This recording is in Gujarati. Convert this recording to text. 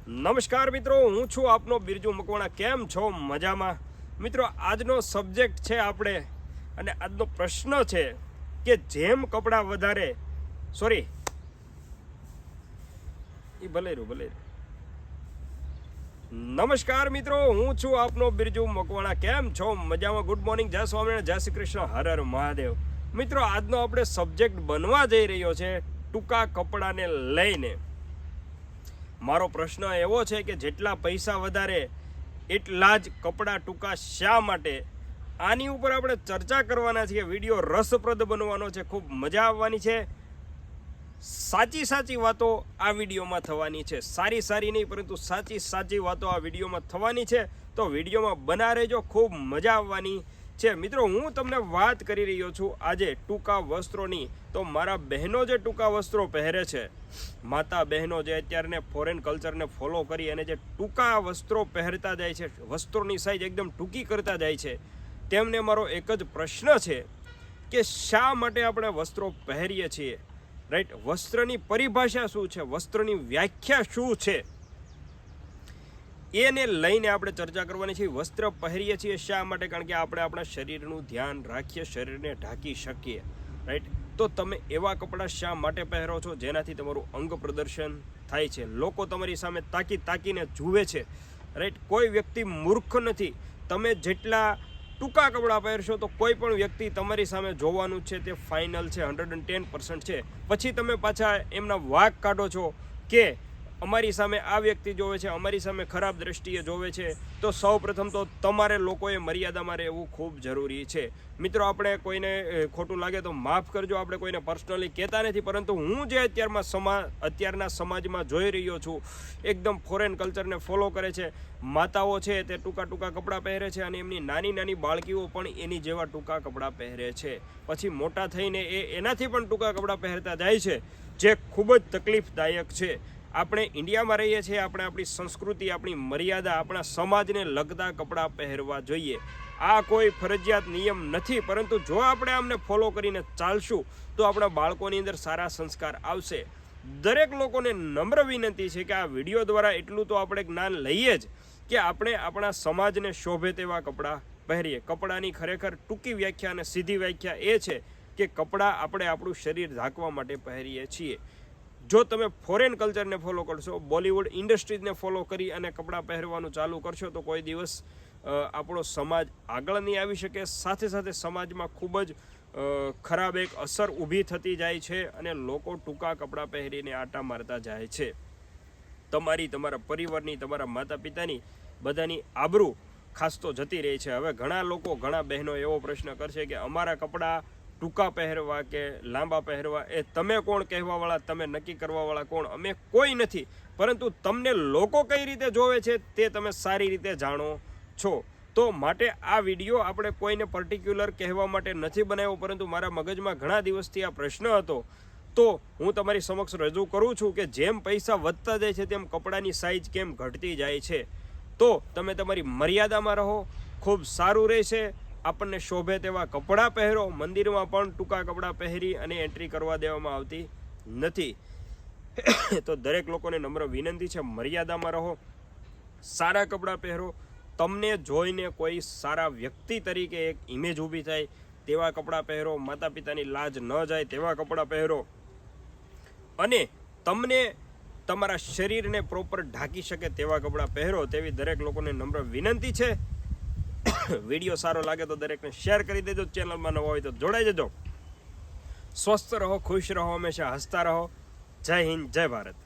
નમસ્કાર મિત્રો, હું છું આપનો બિરજુ મકવાણા. કેમ છો? મજામાં? મિત્રો, આજનો સબ્જેક્ટ છે આપણે, અને આજનો પ્રશ્ન છે કે જેમ કપડાં વધારે નમસ્કાર મિત્રો, હું છું આપનો બિરજુ મકવાણા. કેમ છો? મજામાં? ગુડ મોર્નિંગ, જય સ્વામિનારાયણ, જય શ્રી કૃષ્ણ, હર હર મહાદેવ. મિત્રો, આજનો આપણે સબ્જેક્ટ બનવા જઈ રહ્યો છે ટૂંકા કપડાને લઈને. મારો પ્રશ્ન એવો છે કે જેટલા પૈસા વધારે એટલા જ કપડાં ટૂંકા શા માટે? આની ઉપર આપણે ચર્ચા કરવાના છીએ. વિડીયો રસપ્રદ બનવાનો છે, ખૂબ મજા આવવાની છે. સાચી વાતો આ વિડીયોમાં થવાની છે. સારી નહીં, પરંતુ સાચી વાતો આ વિડીયોમાં થવાની છે. તો વિડીયોમાં બના રહેજો, ખૂબ મજા આવવાની છે. મિત્રો, હું તમને વાત કરી રહ્યો છું આજે ટૂંકા વસ્ત્રોની. તો મારા બહેનો જે ટૂંકા વસ્ત્રો પહેરે છે, માતા બહેનો જે અત્યારને ફોરેન કલ્ચરને ફોલો કરી અને જે ટૂંકા વસ્ત્રો પહેરતા જાય છે, વસ્ત્રોની સાઈઝ એકદમ ટૂંકી કરતા જાય છે, તેમને મારો એક જ પ્રશ્ન છે કે શા માટે આપણે વસ્ત્રો પહેરીએ છીએ? રાઈટ, વસ્ત્રની પરિભાષા શું છે, વસ્ત્રની વ્યાખ્યા શું છે, એને લઈને આપણે ચર્ચા કરવાની છે. વસ્ત્ર પહેરીએ છીએ શા માટે? કારણ કે આપણે આપણા શરીરનું ધ્યાન રાખીએ, શરીરને ઢાંકી શકીએ. રાઈટ, તો તમે એવા કપડાં શા માટે પહેરો છો જેનાથી તમારું અંગ પ્રદર્શન થાય છે, લોકો તમારી સામે તાકીને જુએ છે? રાઈટ, કોઈ વ્યક્તિ મૂર્ખ નથી. તમે જેટલા ટૂંકા કપડાં પહેરશો તો કોઈ પણ વ્યક્તિ તમારી સામે જોવાનું છે, તે ફાઇનલ છે, 110% છે. પછી તમે પાછા એમના વાંક કાઢો છો કે અમારી સામે આ વ્યક્તિ જોવે છે, અમારી સામે ખરાબ દ્રષ્ટિએ જોવે છે. તો સૌપ્રથમ તો તમારે લોકોએ મર્યાદામાં રહેવું ખૂબ જરૂરી છે. મિત્રો, આપણે કોઈને ખોટું લાગે તો માફ કરજો, આપણે કોઈને પર્સનલી કહેતા નથી, પરંતુ હું જે અત્યારના સમાજમાં જોઈ રહ્યો છું, એકદમ ફોરેન કલ્ચરને ફોલો કરે છે. માતાઓ છે તે ટૂંકા કપડાં પહેરે છે, અને એમની નાની બાળકીઓ પણ એની જેવા ટૂંકા કપડાં પહેરે છે. પછી મોટા થઈને એનાથી પણ ટૂંકા કપડાં પહેરતા જાય છે, જે ખૂબ જ તકલીફદાયક છે. આપણે ઇન્ડિયામાં રહીએ છીએ, આપણે આપણી સંસ્કૃતિ, આપણી મર્યાદા, આપણા સમાજને લગતા કપડાં પહેરવા જોઈએ. આ કોઈ ફરજિયાત નિયમ નથી, પરંતુ જો આપણે આમને ફોલો કરીને ચાલશું તો આપણા બાળકોની અંદર સારા સંસ્કાર આવશે. દરેક લોકોને નમ્ર વિનંતી છે કે આ વિડીયો દ્વારા એટલું તો આપણે જ્ઞાન લઈએ જ કે આપણે આપણા સમાજને શોભે તેવા કપડાં પહેરીએ. કપડાની ખરેખર ટૂંકી વ્યાખ્યા અને સીધી વ્યાખ્યા એ છે કે કપડાં આપણે આપણું શરીર ઢાંકવા માટે પહેરીએ છીએ. જો તમે ફોરેન કલ્ચરને ફોલો કરશો, બોલિવૂડ ઇન્ડસ્ટ્રીઝને ફોલો કરી અને કપડાં પહેરવાનું ચાલુ કરશો, તો કોઈ દિવસ આપણો સમાજ આગળ નહીં આવી શકે. સાથે સમાજમાં ખૂબ જ ખરાબ એક અસર ઊભી થતી જાય છે, અને લોકો ટૂંકા કપડાં પહેરીને આટા મારતા જાય છે. તમારા પરિવારની, તમારા માતા પિતાની, બધાની આબરૂ ખાસ તો જતી રહી છે. હવે ઘણા બહેનો એવો પ્રશ્ન કરશે કે અમારા કપડાં ટૂંકા પહેરવા કે લાંબા પહેરવા એ તમે કોણ કહેવાવાળા, તમે નક્કી કરવાવાળા કોણ? અમે કોઈ નથી, પરંતુ તમને લોકો કઈ રીતે જોવે છે તે તમે સારી રીતે જાણો છો. તો માટે આ વિડીયો આપણે કોઈને પર્ટિક્યુલર કહેવા માટે નથી બનાવ્યો, પરંતુ મારા મગજમાં ઘણા દિવસથી આ પ્રશ્ન હતો, તો હું તમારી સમક્ષ રજૂ કરું છું કે જેમ પૈસા વધતા જાય છે તેમ કપડાની સાઇઝ કેમ ઘટતી જાય છે. તો તમે તમારી મર્યાદામાં રહો, ખૂબ સારું રહેશે. આપણને શોભે તેવા કપડાં પહેરો. મંદિરમાં પણ ટૂંકા કપડાં પહેરી અને એન્ટ્રી કરવા દેવામાં આવતી નથી. તો દરેક લોકોને નમ્ર વિનંતી છે, મર્યાદામાં રહો, સારા કપડાં પહેરો. તમને જોઈને કોઈ સારા વ્યક્તિ તરીકે એક ઇમેજ ઊભી થાય તેવા કપડાં પહેરો. માતા પિતાની લાજ ન જાય તેવા કપડાં પહેરો, અને તમને તમારા શરીરને પ્રોપર ઢાંકી શકે તેવા કપડાં પહેરો. તેવી દરેક લોકોને નમ્ર વિનંતી છે. વિડીયો સારો લાગે તો દરેકને શેર કરી દેજો. ચેનલમાં નવા હોય તો જોડાઈ જજો. સ્વસ્થ રહો, ખુશ રહો, હંમેશા હસતા રહો. જય હિન્દ, જય ભારત.